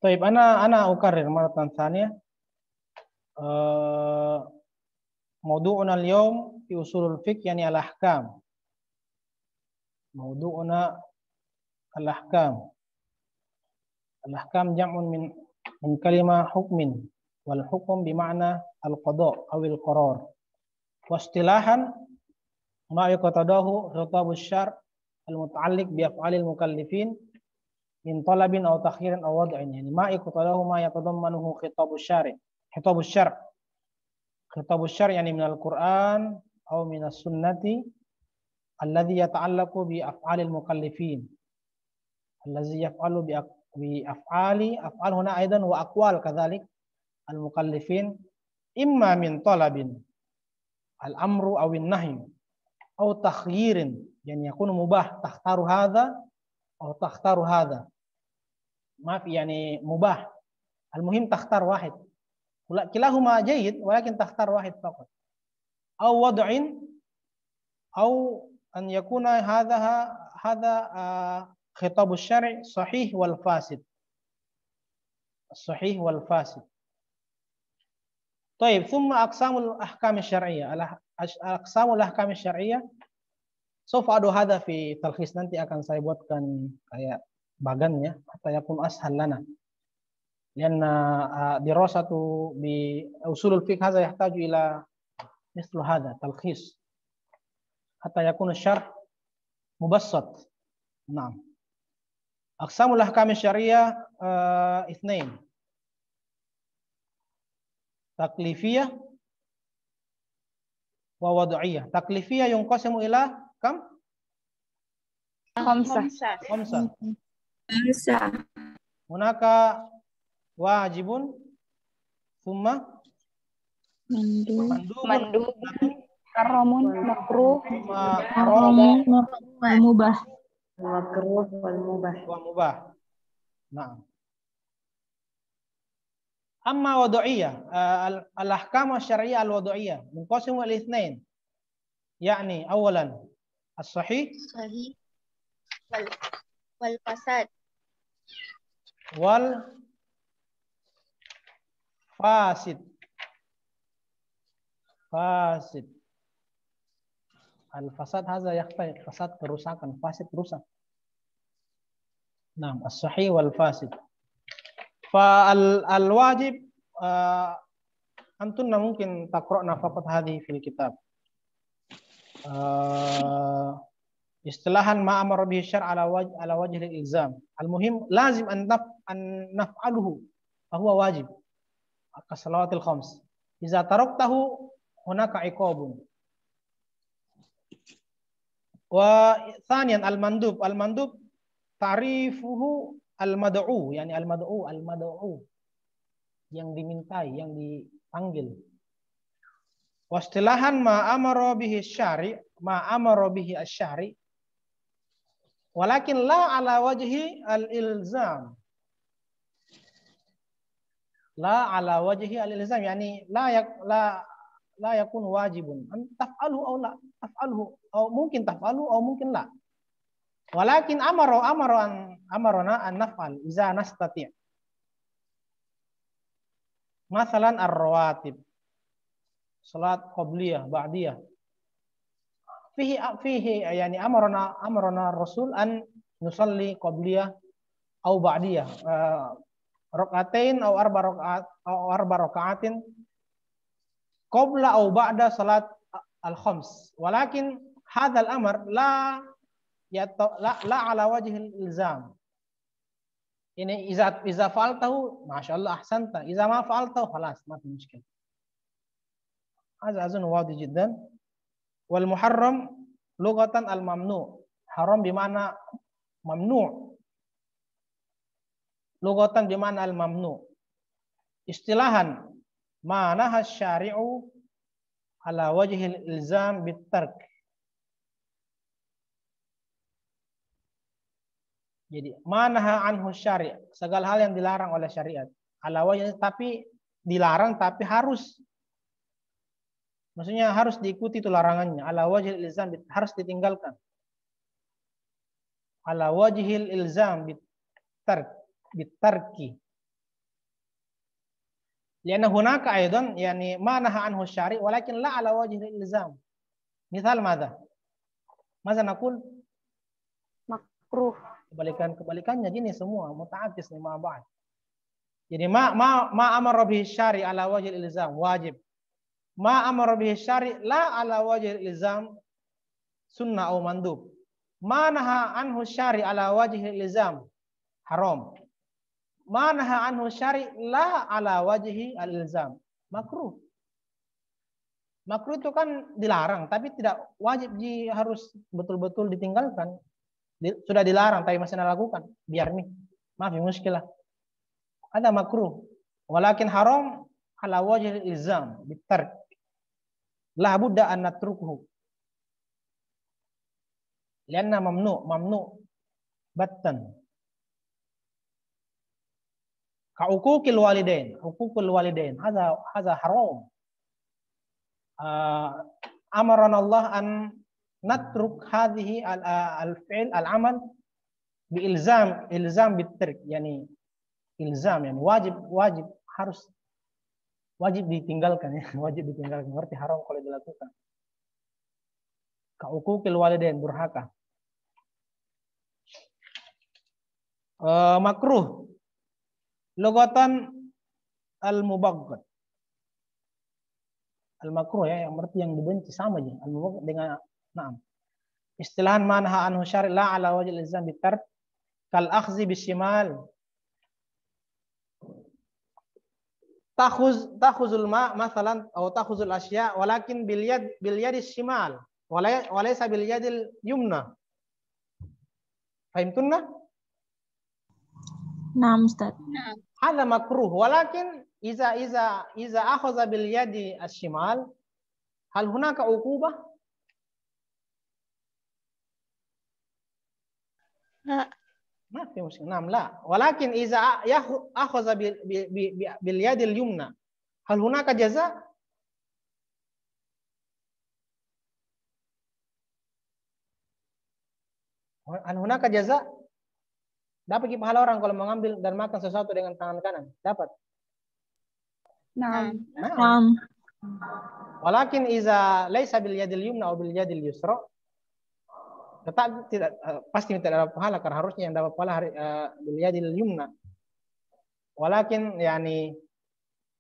طيب أنا أكرر مرة ثانية. موضوعنا اليوم في أصول الفقه يعني الأحكام. موضوعنا الأحكام. الأحكام جمع من كلمة حكم، والحكم بمعنى القضاء أو القرار. واصطلاحا ما يقتضاه خطاب الشرع المتعلق بأفعال المكلفين من طلب أو تخيير أو وضع، يعني ما يقتضاه ما يتضمنه خطاب الشرع. خطاب الشرع، خطاب الشرع يعني من القرآن أو من السنة الذي يتعلق بأفعال المكلفين، الذي يفعل أفعال هنا أيضا وأقوال كذلك المكلفين، إما من طلب الأمر أو النهي أو تخيير، يعني يكون مباح تختار هذا أو تختار هذا، ما في يعني مباح، المهم تختار واحد، كلاهما جيد ولكن تختار واحد فقط. أو وضع، أو أن يكون هذا خطاب الشرع صحيح والفاسد، الصحيح والفاسد. طيب، ثم أقسام الأحكام الشرعية. أقسام الأحكام الشرعية سوف أضع هذا في تلخيص، nanti akan saya buatkan kayak bagannya حتى يكون أسهل لنا، لأن دراسة بأصول الفقه هذا يحتاج إلى مثل هذا تلخيص حتى يكون الشرح مبسط. نعم. أقسام الأحكام الشرعية اثنين: تكليفية ووضعية. تكليفية ينقسم إلى كم؟ خمسة. هناك واجب، ثم مندوب، حرام مكروه ثم حرام والمباح. ومباح. نعم. أما وضعية، الأحكام الشرعية الوضعية منقسم إلى اثنين، يعني أولا الصحيح والفساد والفاسد. الفساد هذا يختلف، فساد kerusakan، فاسد rusak. نعم، الصحيح والفاسد. فالواجب أنتن ممكن تقرأنا فقط هذه في الكتاب. اصطلاحا ما أمر به الشرع على وجه الإلزام، المهم لازم أن نفعله فهو واجب كالصلوات الخمس، إذا تركته هناك عقاب. وثانيا المندوب تعريفه المدعو، يعني المدعو yang dimintai, yang dipanggil. Wastilahan ma amara bihi asy-syari' walakin la ala wajhi al-ilzam. La ala wajhi al-ilzam, yani la yakun wajibun an taf'alu aw la taf'alhu, aw mungkin taf'alu aw mungkin la. Walakin amarona an naf'al iza nastati'. Masalan ar-rawatib, salat qabliyah, ba'diyah. Fihi yani amarona Rasul an nusalli qabliyah au ba'diyah, rakaatain au arba rakaatin qabla au ba'da salat al-khams. Walakin hadzal amr la ala wajhi al-ilzam. Ini iza fa'altahu masyaallah ahsanta, iza ma fa'altahu khalas ma fi mushkil. Hadza azun wadih jiddan. Wal muharram lughatan al mamnu'. Haram bimana mamnu'. Lughatan bimana al mamnu'. Istilahan ma naha syari'u ala wajhi al ilzam bit tark. Jadi manaha anhu syari', segala hal yang dilarang oleh syariat. Ala wajhi, tapi dilarang tapi harus. Maksudnya harus diikuti itu larangannya. Ala wajhil ilzam, harus ditinggalkan. Ala wajhil ilzam bitarki. Lianna hunaka aidan yani ma naha anhu syari walakin la ala wajhi al-ilzam. Misal madza? Madza naqul? Makruh. Kebalikannya gini semua muta'addis nih ma ba'd. Jadi ma amara bihi syari ala wajhi al-ilzam wajib. Ma amara bihi syari la ala wajhi al-ilzam sunnah atau mandub. Ma naha anhu syari ala wajhi al-ilzam haram. Ma naha anhu syari la ala wajhi al-ilzam makruh. Makruh itu kan dilarang tapi tidak wajib harus betul-betul ditinggalkan. Sudah dilarang tapi masih lakukan. Biar nih. Maaf muskilah. Ada makruh. Walakin haram ala wajhi al-ilzam bitark. La budda an natrukuhu. Lianna mamnu battan. Ka'uquqil walidain, uququl walidain. Hadza haram. Amarana Allah an natruk hadhihi al-fi'l al-amal ilzam bitark, yani ilzam yani wajib harus wajib ditinggalkan ya, wajib ditinggalkan. Ngerti haram kalau dilakukan. Ka'uquqil walidain, durhaka. Makruh. Lugatan al-mubaghad. Al-makruh ya, yang berarti yang dibenci sama aja. Al-mubaghad dengan na'am. Istilahan manha anhu syari' la ala wajhi al-ilzam bitark kal akhzi bishimal. Takhuzul ma masalan atau takhuzul asya walakin bil yad shimal walaysa bil yadil yumna. Fahimtunna? Naam, Ustaz. Hadza makruh walakin iza akhadha bil yadi ashimal hal hunaka uqubah? ما في مشكلة. نعم لا ولكن إذا أخذ باليد اليمنى هل هناك جزاء؟ هل هناك جزاء؟ Dapat pahala orang kalau mengambil dan makan sesuatu dengan tangan kanan? Dapat. Naam. Naam. Walakin iza laisa bil yadil yumna atau bil yadil yusra tetap tidak pasti tidak dapat pahala karena harusnya yang dapat pahala bil yadil yumna. Walakin yani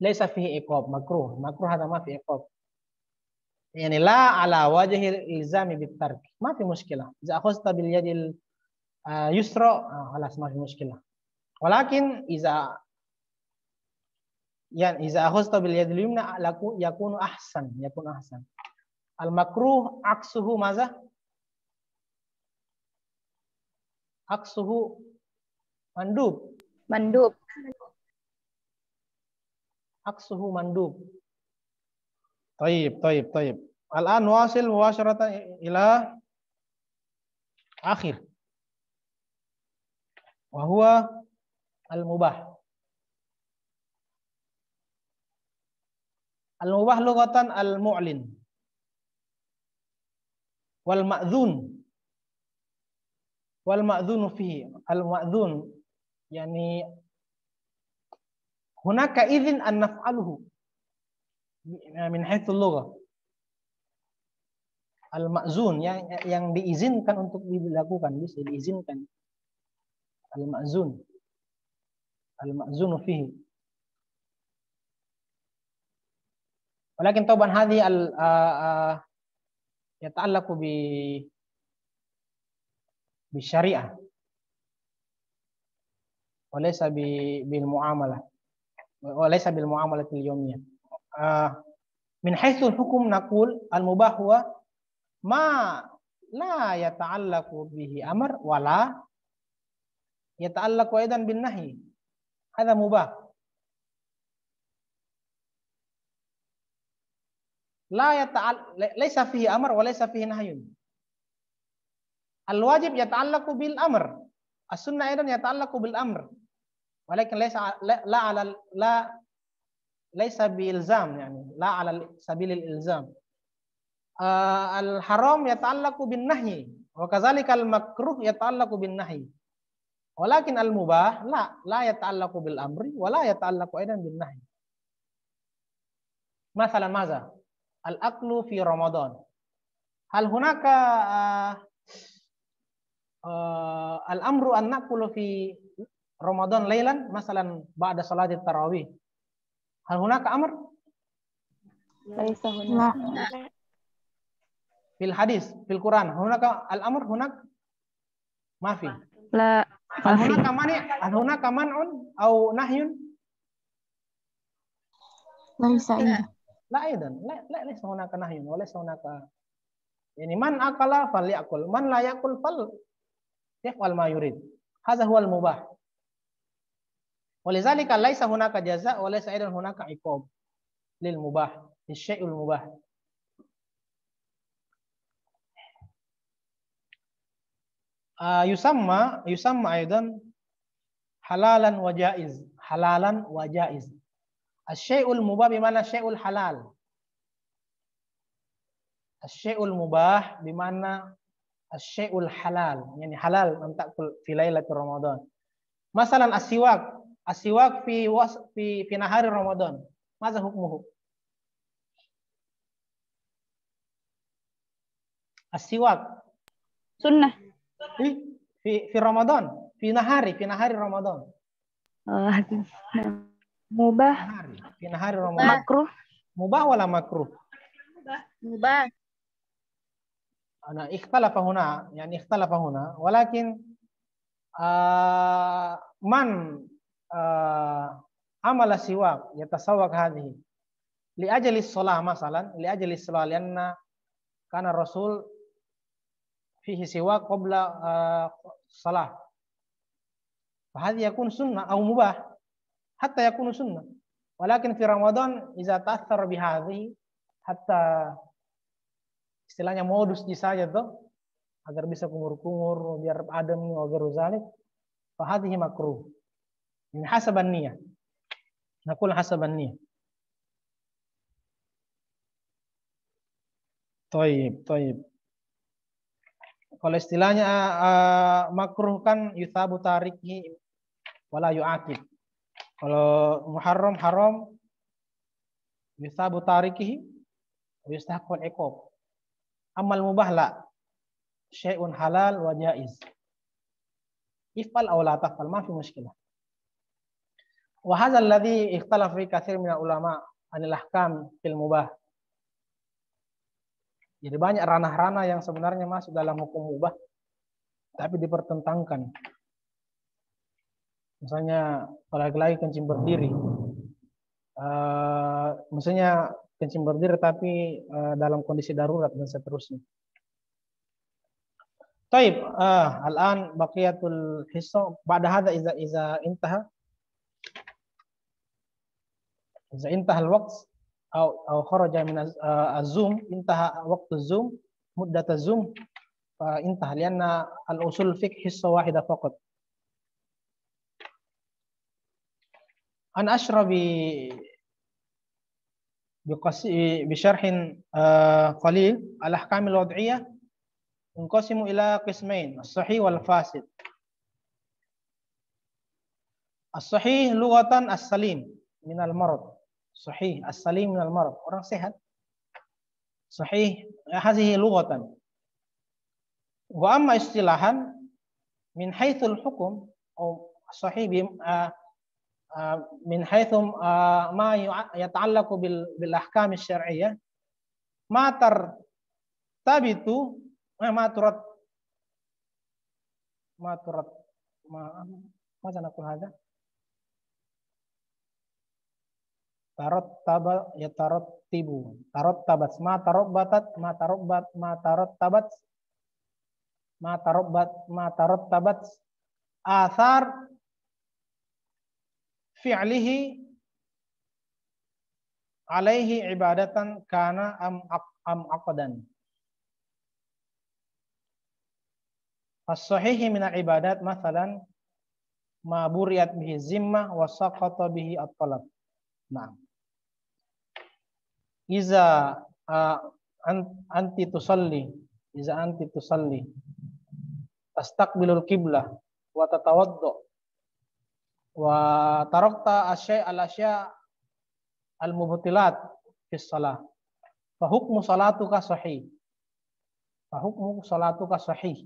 laisa fihi iqab, makruh hada ma fi iqab. Yani la ala wajhi ilzami bit tark. Ma fi mushkilah. Iza akhadta bil yadil yusra خلاص ما في مشكلة. ولكن إذا أخذت باليد اليمنى يكون أحسن. المكروه عكسه ماذا؟ عكسه مندوب. عكسه مندوب. طيب. الآن نواصل مباشرة إلى آخر وهو المباح. المباح لغة المعلن والمأذون فيه. المأذون يعني هناك إذن أن نفعله من حيث اللغة. Al-ma'zun yang diizinkan untuk dilakukan, bisa diizinkan. Al-ma'zunu fihi. Walakin taban hadhi yata'allaqu bi syariah walaysa bil muamalah walaysa bil muamalatil yawmiyah. Min haitsul hukum naqul al-mubah huwa ma la yata'allaqu bihi amr wala yata'allaqu aidan bin nahi. Hadza mubah. Laisa fihi amr wa laisa fihi nahyun. Al-wajib yata'allaqu bil amr. As-sunnah aidan yata'allaqu bil amr. Walakin laisa bi ilzam yani la ala sabilil ilzam. Al-haram yata'allaqu bin nahyi wa kadzalika al-makruh yata'allaqu bin nahyi. Walakin al-mubah la yata'allaqu bil amri wa la yata'allaqu aidan bin nahyi. Masalan maza? Al-aklu fi Ramadan. Hal hunaka al-amru an nakulu fi Ramadan laylan, masalan ba'da salati tarawih. Hal hunaka amr? Laisa لا hunaka. Fil hadis, fil Quran. Hunaka al-amr hunak? Mafi. La. Hal hunaka mani? Hal hunaka man'un au nahyun? ليس عندي. La aidan. La laysa hunaka nahyun wa laysa hunaka. Yani man akala falyakul, man la yakul fal yaf'al ma yurid. Hadha huwa al-mubah. Walizalika laisa hunaka jaza wa laisa aidan hunaka iqab lil mubah, lisyai'ul mubah. Yusamma aidan halalan wa jaiz. Halalan wa jaiz. Asy-syai'ul mubah bimana syai'ul halal. Asy-syai'ul mubah bimana asy-syai'ul halal. Yani halal an ta'kul fi lailatul Ramadan. Masalan as-siwak. As-siwak fi nahari Ramadan. Maza hukmuhu? As-siwak Sunnah. fi Ramadan, fi nahari Ramadan. Mubah. Fi nahari Ramadan. Makruh. Mubah wala makruh? Mubah. Ana ikhtalafa huna, yani ikhtalafa huna, walakin man amala siwak yatasawwak hadhihi li ajli shalah masalan, li ajli shalah lianna kana Rasul fihi siwak qabla salah. Fahadhi yakun sunnah au mubah hatta yakunu sunnah. Walakin fi Ramadan iza ta'aththara bihadhihi hatta istilahnya modus saja tuh agar bisa kumur-kumur biar adem agar zalik, fahadhihi makruh. Ini hasaban niyah. Naqul hasaban niyah. Taib. Kalau istilahnya makruh kan yuthabu tarikhi wala yu'aqib. Kalau muharram haram yuthabu tarikihi wa yustahaqqul iqab. Amal mubah la. Syai'un halal wa jaiz. If'al aw la taf'al, ma fi mushkilah. Wa hadha alladhi ikhtalafa fi katsir min ulama anil ahkam fil mubah. Jadi banyak ranah-ranah yang sebenarnya masuk dalam hukum mubah tapi dipertentangkan. Misalnya lagi-lagi kencing berdiri. Maksudnya kencing berdiri tapi dalam kondisi darurat dan seterusnya. Taib, al-an baqiyatul hissa ba'da hadha iza intaha al-waqt أو خرج من الزوم انتهى وقت الزوم مدة الزوم فانتهى لأن الأصول الفقه حصة واحدة فقط. أنا أشرح بشرح قليل الأحكام الوضعية ينقسم إلى قسمين الصحيح والفاسد. الصحيح لغة السليم من المرض. Sahih, as-salim minal marad, orang sehat. Sahih, hadhihi lughatan. Wa amma istilahan min haitsul hukum atau sahih min haitsu ma yata'allaqu bil ahkam asy-syar'iyyah ma tartabitu ma turat ma naqul hadha tarattaba yatarattibu tarattabat ma tarabbatat ma tarabbat ma tarattabat ma tarabbat ma tarattabat athar fi'lihi alaihi ibadatan kana am aqdan. As-sahih min al-ibadat mathalan ma buriyat bihi zimmah wa saqata bihi at-talab. Nah, iza anti tusalli tastaqbilul qiblah wa tatawaddu wa tarakta asya' al-asya' al-mubtilat fi shalah. Fa hukmu salatuka sahih. Fa hukmu salatuka sahih.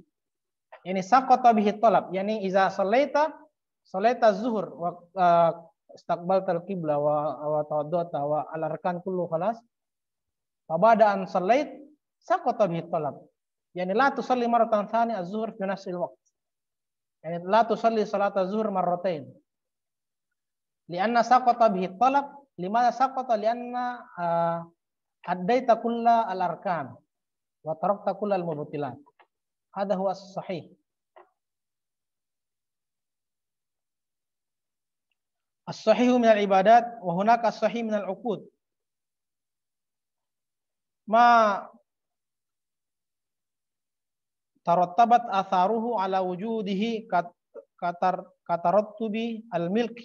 Yani saqata bihi talab, yani iza salaita zuhur wa istaqbaltal qibla wa tawaddata wa al-arkan kullu khalas. Fa ba'da an salait saqata bihi talab. Yani la tusalli marratan thani az-zuhr fi nafsi al-waqt. Yani la tusalli salat az-zuhr marratain. Lianna saqata bihi talab, limadha saqata lianna addaita kulla al-arkan wa tarakta kulla al-mubtilat. Hadha huwa as-sahih. As-sahih min al-ibadat wa hunaka as-sahih min al-uqud. Ma tarattabat atharuhu ala wujudihi katarattubi al-milk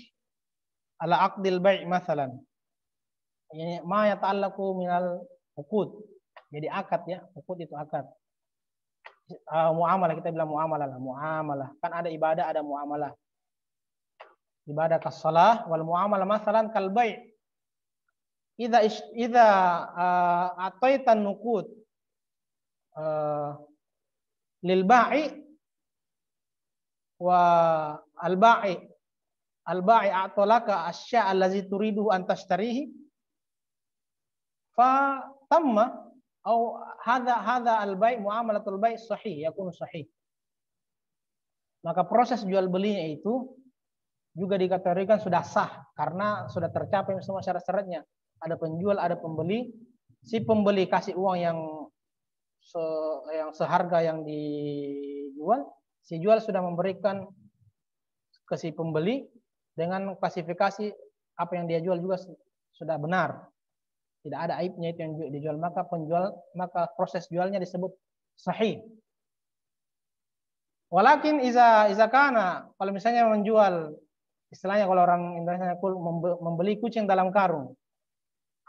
ala aqdil bai' mathalan. Yani ma yata'allaqu min al-uqud. Jadi akad ya, uqud itu akad. Muamalah, kita bilang muamalah lah, muamalah. Kan ada ibadah, ada muamalah. Ibadah kas-shalah wal muamalah masalan kal bai'. Idza ataitan nuqud lil ba'i wa al ba'i a'talaka asya' allazi turidu an tashtarihi fa tamma au hadza al bai' muamalatul bai' sahih, yakun sahih. Maka proses jual belinya itu juga dikategorikan sudah sah karena sudah tercapai semua syarat-syaratnya. Ada penjual, ada pembeli. Si pembeli kasih uang yang seharga yang dijual, si jual sudah memberikan ke si pembeli dengan klasifikasi apa yang dia jual juga sudah benar. Tidak ada aibnya itu yang dijual, maka proses jualnya disebut sahih. Walakin iza kana, kalau misalnya menjual, istilahnya kalau orang Indonesia membeli kucing dalam karung.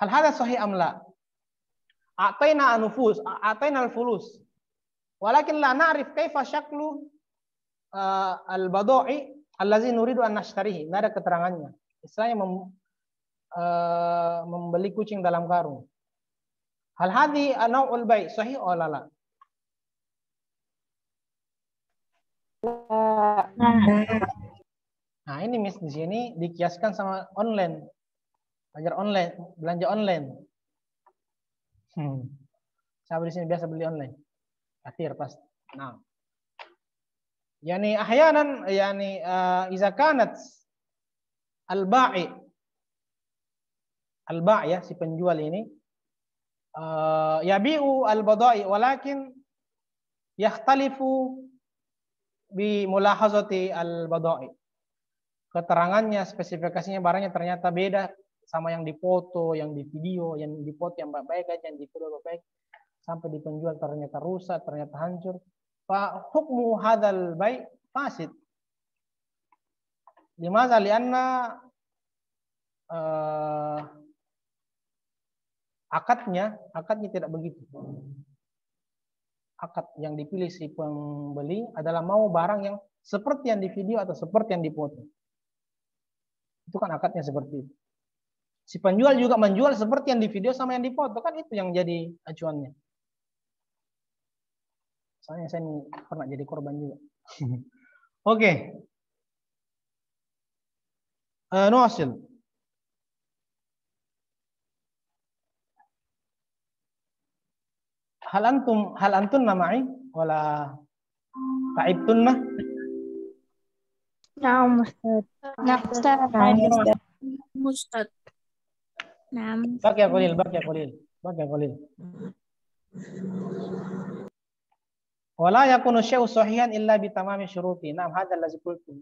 Hal hadza sahih amla? A'tayna anufus, a'tayna al-fulus. Walakin la na'rif kaifa syaklu al-bada'i allazi nuridu an nashtarihi. Enggak ada keterangannya. Istilahnya membeli kucing dalam karung. Hal hadhi nau'ul bai' sahih aw la? Nah, ini Miss di sini dikiaskan sama online. Belajar online, belanja online. Saya di sini biasa beli online. Akhir pas. Nah. Yani ahyanan yani iza kanat al-ba'i ya, si penjual ini yabi'u al-bada'i walakin yakhtalifu bi mulahazati al-bada'i. Keterangannya, spesifikasinya barangnya ternyata beda sama yang dipoto, yang di video, yang di foto yang baik aja, yang di video baik, sampai di penjual ternyata rusak, ternyata hancur. Fa hukmu hadzal bai' fasid. Limaza? Lianna akadnya tidak begitu. Akad yang dipilih si pembeli adalah mau barang yang seperti yang di video atau seperti yang dipoto. Itu kan akadnya seperti itu. Si penjual juga menjual seperti yang di video sama yang dipoto, kan itu yang jadi acuannya. Soalnya saya pernah jadi korban juga. Oke. Nuasil. Hal antunna ma'i wala ta'ibtunna? Naam Ustaz. Ustaz. Naam. Baqi qalil. Wala yakunu syai'u sahihan illa bi tamami syuruti. Naam, hadza allazi qultu.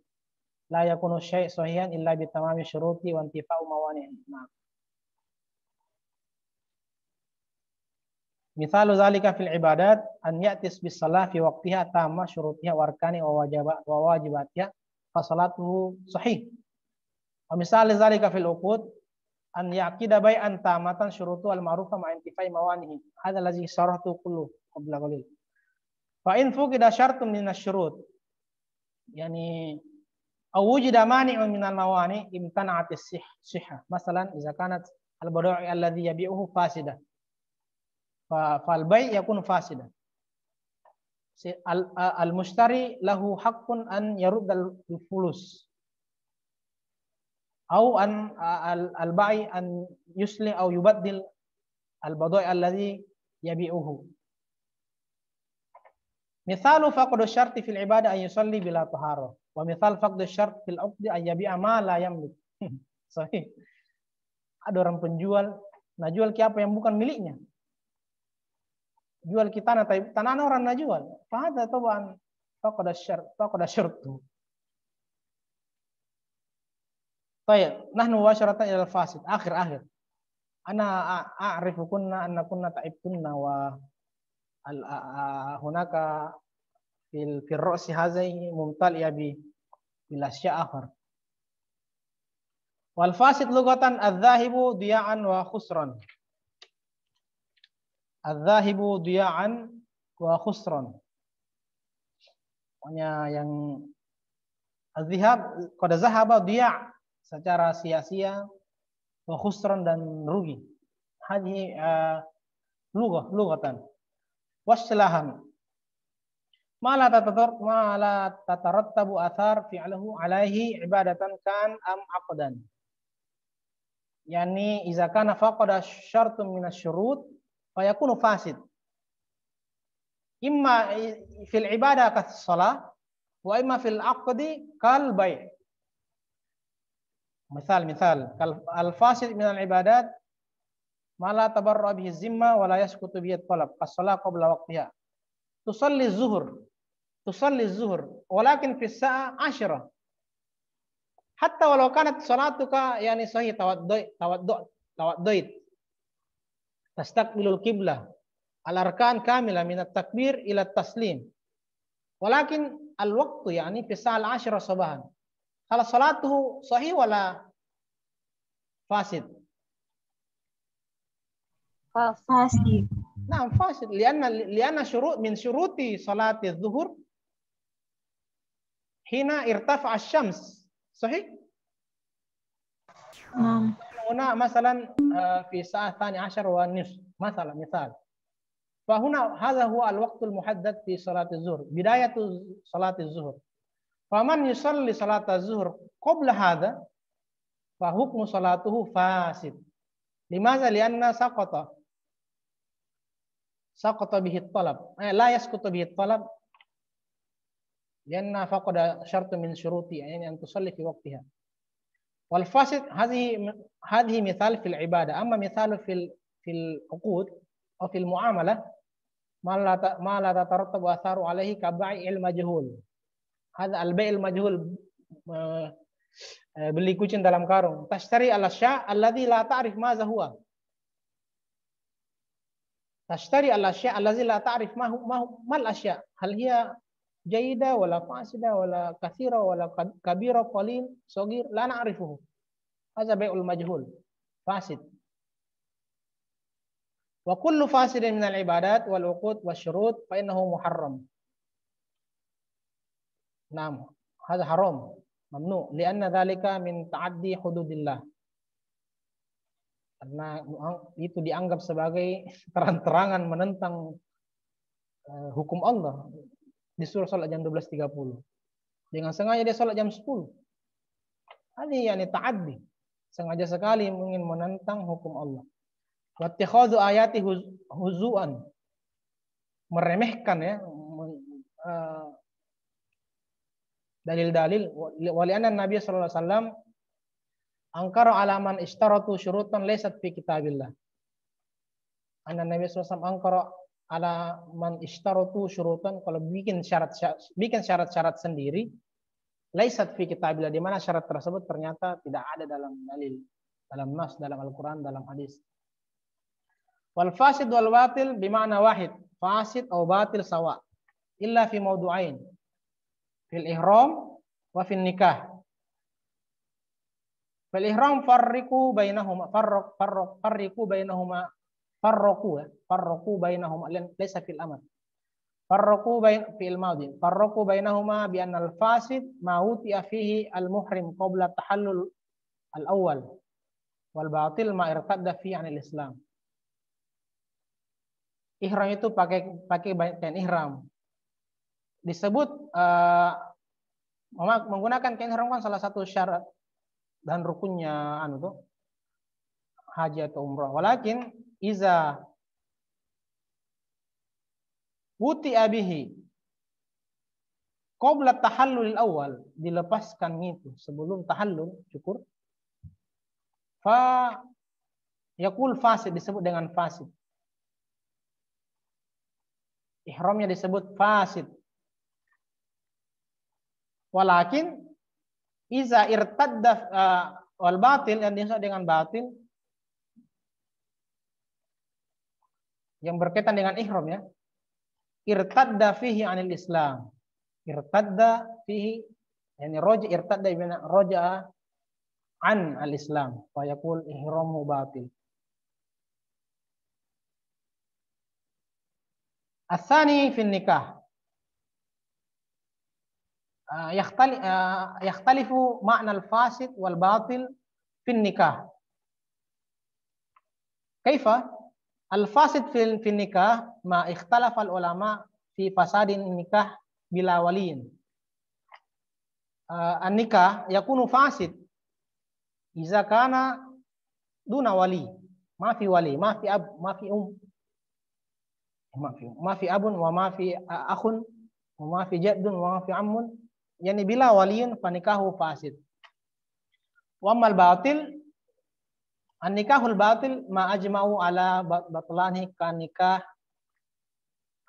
La yakunu syai' sahihan illa bi tamami syuruti wa intifa'u mawani'i. Naam. Misalu zalika fil ibadat an ya'tis bis shalah fi waqtiha tamma syurutiha wa arkani wa wajibatiha fa salatuhu sahih. Wa misal zalika fil uqud an yaqida bai'an tamatan syurutu al ma'rufa ma intifai mawanihi. Hadza allazi syarahtu kullu qabla qalil. Fa in fuqida syartun min asy-syurut, yani aw wujida mani'un min al-mawani imtana'at as-sihhah. Masalan, idza kanat al-bada'i alladhi yabi'uhu fasidah. Fal bai' yakun fasidah. Al-mushtari lahu haqqun an yaruddal fulus. Au an al-bai' an yusli au yubaddil al-bada'i alladhi yabi'uhu. Misalu faqdu syarti fil ibadah an yusalli bila taharah. Wa misal faqdu syart fil 'uqdi an yabi'a ma la yamlik. Sahih. Ada orang penjual, nah jual ke apa yang bukan miliknya. Jual kita tanah orang nak jual. Fahada taban faqda syartu. Baik, nahnu wasyaratan ila al-fasid. Akhir. Ana a'rifu kunna anna kunna ta'ibtunna wa hunaka fil ra'si hazai mumtali'a bil asya' akhar. Wal fasid lughatan adz-dzahibu diya'an wa khusran. Adz-dzahibu diya'an wa khusran. Pokoknya yang az-zihab qad zahaba diya' secara sia-sia wa khusran dan rugi. Hadhi lughatan. Wassilahan. Ma la tatarattabu athar fi'luhu alaihi ibadatan kan am aqdan. Yani iza kana faqada syartun min asy-syurut fa yakunu fasid. Imma fil ibadah kas shalah wa imma fil aqdi kal bai'. Misal kal al-fasid min al-ibadat ma la tabarra bihi zimma wa la yasqutu bihi at-talab as-shalah qabla waqtiha. Tusalli az-zuhr walakin fi as-sa'a 10. Hatta walau kanat salatuka yani sahih tawaddud tastaqbilul qiblah al-arkan kamila min at-takbir ila at-taslim. Walakin al-waqtu yani fi as-sa'a al-10 sabahan. Kalau salatuhu sahih wala fasid? Fasid. Nah, fasid. Lianna syurut min syuruti salati zuhur hina irtafa asy-syams. Sahih? Huna masalan fi sa'ah tsani 'ashar wa nisf. Masalan, misal. Fahuna hadha huwa al-waqtu al-muhaddad fi salati zuhur. Bidayatu salati zuhur. Faman yusalli salata zuhur qabla hadha fa hukmu salatuhu fasid. Limadza? Lianna saqata bihi at-talab. La yasqutu bihi at-talab. Lianna faqada syartun min syuruti yani an tusalli fi waqtiha. Wal fasid hadhihi mithal fil ibadah. Amma mithalu fil uqud atau fil muamalah ma la tatarattabu atharu alaihi ka bai'il majhul. Hadza al-bai'il majhul, beli kucing dalam karung. Tashtari al-asya' alladhi la ta'rif madza huwa. Tashtari al-asya' alladhi la ta'rif ma al-asya'. Hal hiya jayyida wala fasida wala katsira wala kabira qalil saghir la na'rifuhu. Hadza bai'ul majhul. Fasid. Wa kullu fasidin min al-ibadat wal uqud wasyurut fa innahu muharram. Naam, hadza haram, mamnu, lianna dzalika min ta'addi hududillah. Karena itu dianggap sebagai terang-terangan menentang hukum Allah. Disuruh salat jam 12.30. Dengan sengaja dia salat jam 10. Ini yani ta'addi. Sengaja sekali ingin menentang hukum Allah. Wa ittikhadhu ayati huzuan. Meremehkan ya, dalil-dalil. Walianna Nabi sallallahu alaihi wasallam angkara ala man ishtaratu syurutan laysat fi kitabillah. Anna Nabi sallallahu alaihi wasallam angkara ala man ishtaratu syurutan, kalau bikin syarat-syarat sendiri laysat fi kitabillah, di mana syarat tersebut ternyata tidak ada dalam dalil, dalam nas, dalam Al-Qur'an, dalam hadis. Wal fasid wal batil bima'na wahid. Fasid atau batil sawa. Illa fi mawdu'ain. Fil ihram wa fil nikah. Fil ihram farriqu bainahuma farriqu bainahuma laysa fil amr. Farriqu fil madhi. Farriqu bainahuma bi anna al fasid ma utiya fihi al muhrim qabla tahallul al awwal. wal batil ma irtadda fi 'anil Islam. Ihram itu pakai kain ihram. Disebut menggunakan kain ihram kan salah satu syarat dan rukunnya haji atau umrah. Walakin iza wuti abihi qabla tahallul awal, dilepaskan itu sebelum tahallul syukur, fa yaqul fasid, disebut dengan fasid. Ihramnya disebut fasid. Walakin iza irtadda wal batil, yang disebut dengan batil yang berkaitan dengan ihram ya. Irtadda fihi 'anil Islam. Irtadda fihi yani irtadda bimana raja'a an al-Islam fa yaqul ihramu batil. Asani fi nikah yakhtalifu makna al-fasid wal batil fi nikah. Kaifa? Al-fasid fi nikah ma ikhtalafa al-ulama fi fasadin nikah bila waliyin. An-nikah yakunu fasid iza kana duna wali, ma fi wali, ma fi ab, ma fi ma fi abun wa ma fi akhun wa ma fi jaddun wa ma fi ammun, yani bila waliyun fa nikahu fasid. Wa ammal batil, an-nikahul batil ma ajma'u ala batlani ka nikah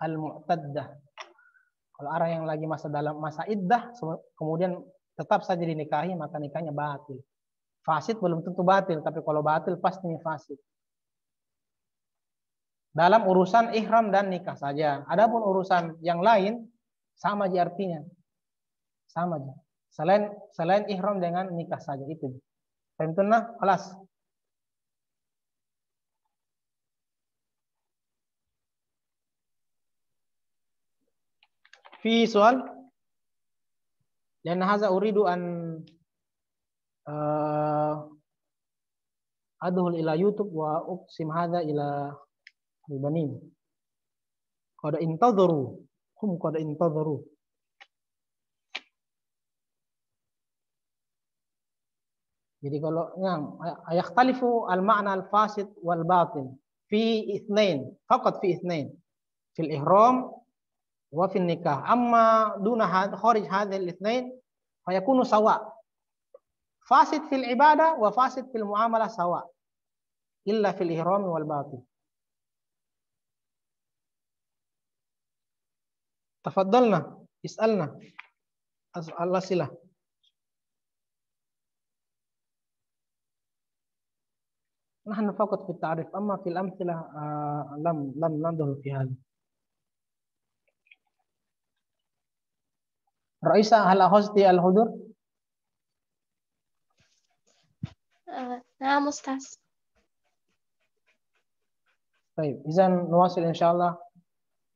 al-mu'taddah. Kalau orang yang lagi dalam masa iddah kemudian tetap saja dinikahi, maka nikahnya batil. Fasid belum tentu batil, tapi kalau batil pastinya fasid. Dalam urusan ihram dan nikah saja. Adapun urusan yang lain sama aja artinya. Sama aja. Selain ihram dengan nikah saja itu. Tentunya kelas. Fi soal, dan hadza uridu an adhul ila YouTube wa uqsim hadza ila al-banin. Qad intadharu, hum qad intadharu. Jadi kalau yakhtalifu al-ma'na al-fasid wal batil fi ithnain, faqat fi ithnain, fil ihram wa fil nikah. Amma duna kharij hadhihi al-ithnain fa yakunu sawa. Fasid fil ibadah wa fasid fil muamalah sawa. Illa fil ihram wal batil. Tafaddalna, is'alna. Al-asilah. نحن فقط في التعريف، أما في الأمثلة لم ندخل في هذا. رئيسة، هل أخذت الحضور؟ نعم أستاذ. طيب إذا نواصل إن شاء الله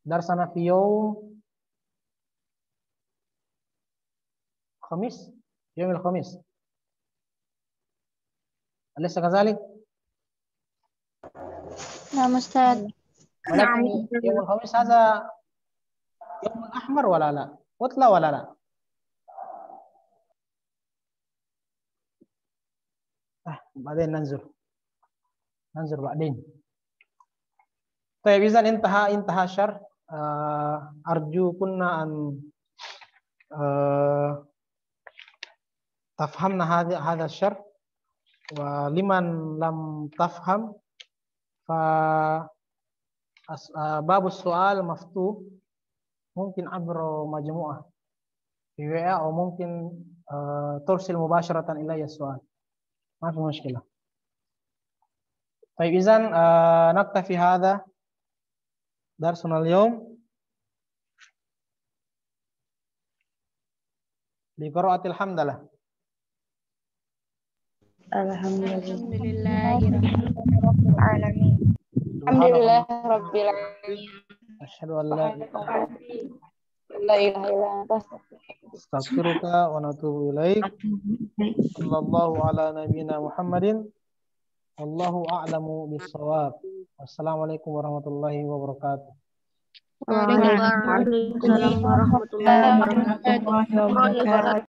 درسنا في يوم الخميس، يوم الخميس، أليس كذلك؟ نعم أستاذ. نعم. يوم الخميس هذا يوم الأحمر ولا لا؟ عطلة ولا لا؟ بعدين ننظر بعدين. طيب إذا انتهى الشرح. أرجو كنا أن تفهمنا هذا الشرح، ولمن لم تفهم فباب السؤال مفتوح، ممكن عبر مجموعة في WA أو ممكن ترسل مباشرة إلي السؤال، ما في مشكلة. طيب إذن نكتفي هذا درسنا اليوم بقراءة الحمد لله. الحمد لله رب العالمين. الحمد لله رب العالمين. أشهد أن لا إله إلا أنت أستغفرك ونتوب إليك. صلى الله على نبينا محمد Wallahu a'lamu bis-shawab. Wassalamualaikum warahmatullahi wabarakatuh. Waalaikumsalam warahmatullahi wabarakatuh.